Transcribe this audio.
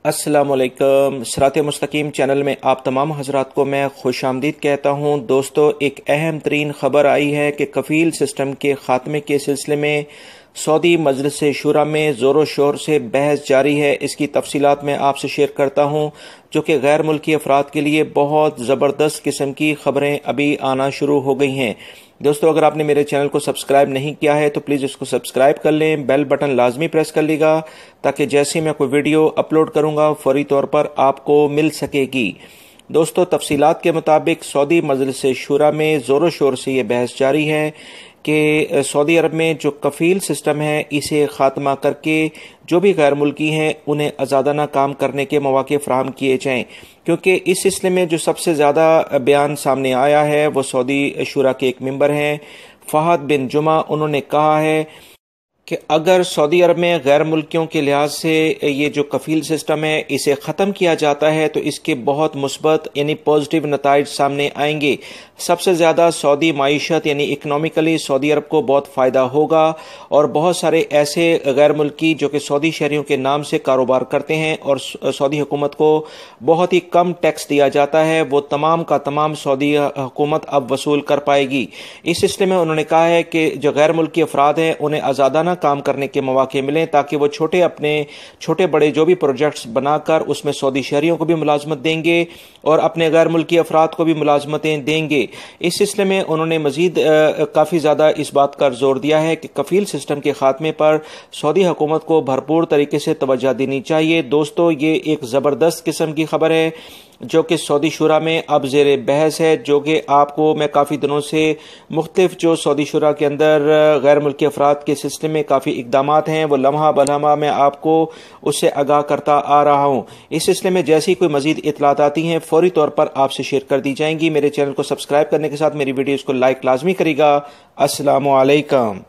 अस्सलामुअलैकुम। सिरात मुस्तकीम चैनल में आप तमाम हजरात को मैं खुश आमदीद कहता हूँ। दोस्तों, एक अहम तरीन खबर आई है कि कफील सिस्टम के खात्मे के सिलसिले में सऊदी मजलिस शुरा में ज़ोर शोर से बहस जारी है। इसकी तफसीलात मैं आपसे शेयर करता हूँ, जो कि गैर मुल्की अफराद के लिए बहुत ज़बरदस्त किस्म की खबरें अभी आना शुरू हो गई हैं। दोस्तों, अगर आपने मेरे चैनल को सब्सक्राइब नहीं किया है तो प्लीज़ इसको सब्सक्राइब कर लें, बेल बटन लाजमी प्रेस कर लीजिएगा ताकि जैसे मैं कोई वीडियो अपलोड करूंगा फौरी तौर पर आपको मिल सकेगी। दोस्तों, तफसीलात के मुताबिक सऊदी मजलिस शुरा में ज़ोर शोर से ये बहस जारी है कि सऊदी अरब में जो कफील सिस्टम है इसे खात्मा करके जो भी गैर मुल्की हैं उन्हें आज़ादाना काम करने के मौके फराहम किए जाएँ, क्योंकि इस सिलसिले में जो सबसे ज़्यादा बयान सामने आया है वो सऊदी शुरा के एक मेंबर हैं फहद बिन जुमा। उन्होंने कहा है कि अगर सऊदी अरब में गैर मुल्कियों के लिहाज से ये जो कफील सिस्टम है इसे ख़त्म किया जाता है तो इसके बहुत मुस्बत यानी पॉजिटिव नताइज सामने आएंगे। सबसे ज़्यादा सऊदी माईशत यानी इकनॉमिकली सऊदी अरब को बहुत फ़ायदा होगा और बहुत सारे ऐसे गैर मुल्की जो कि सऊदी शहरियों के नाम से कारोबार करते हैं और सऊदी हुकूमत को बहुत ही कम टैक्स दिया जाता है, वो तमाम का तमाम सऊदी हुकूमत अब वसूल कर पाएगी। इस सिलसिले में उन्होंने कहा है कि जो गैर मुल्की अफराद हैं उन्हें आज़ादाना काम करने के मौके मिलें ताकि वो अपने छोटे बड़े जो भी प्रोजेक्ट्स बनाकर उसमें सऊदी शहरियों को भी मुलाजमत देंगे और अपने गैर मुल्की अफराद को भी मुलाजमतें देंगे। इस सिलसिले में उन्होंने मजीद काफ़ी ज़्यादा इस बात का जोर दिया है कि कफील सिस्टम के खात्मे पर सऊदी हुकूमत को भरपूर तरीके से तवज्जो देनी चाहिए। दोस्तों, ये एक ज़बरदस्त किस्म की खबर है जो कि सऊदी शुरा में अब ज़ेर बहस है, जो कि आपको मैं काफ़ी दिनों से मुख्तलिफ जो सऊदी शुरा के अंदर गैर मुल्की अफराद के सिलसिले में काफ़ी इकदामात हैं वो लम्हा बलम्हा मैं आपको उससे आगाह करता आ रहा हूँ। इस सिलसिले में जैसी कोई मजीद इतलात आती हैं फौरी तौर पर आपसे शेयर कर दी जाएंगी। मेरे चैनल को सब्सक्राइब करने के साथ मेरी वीडियोज़ को लाइक लाजमी करेगा। अस्सलामु अलैकुम।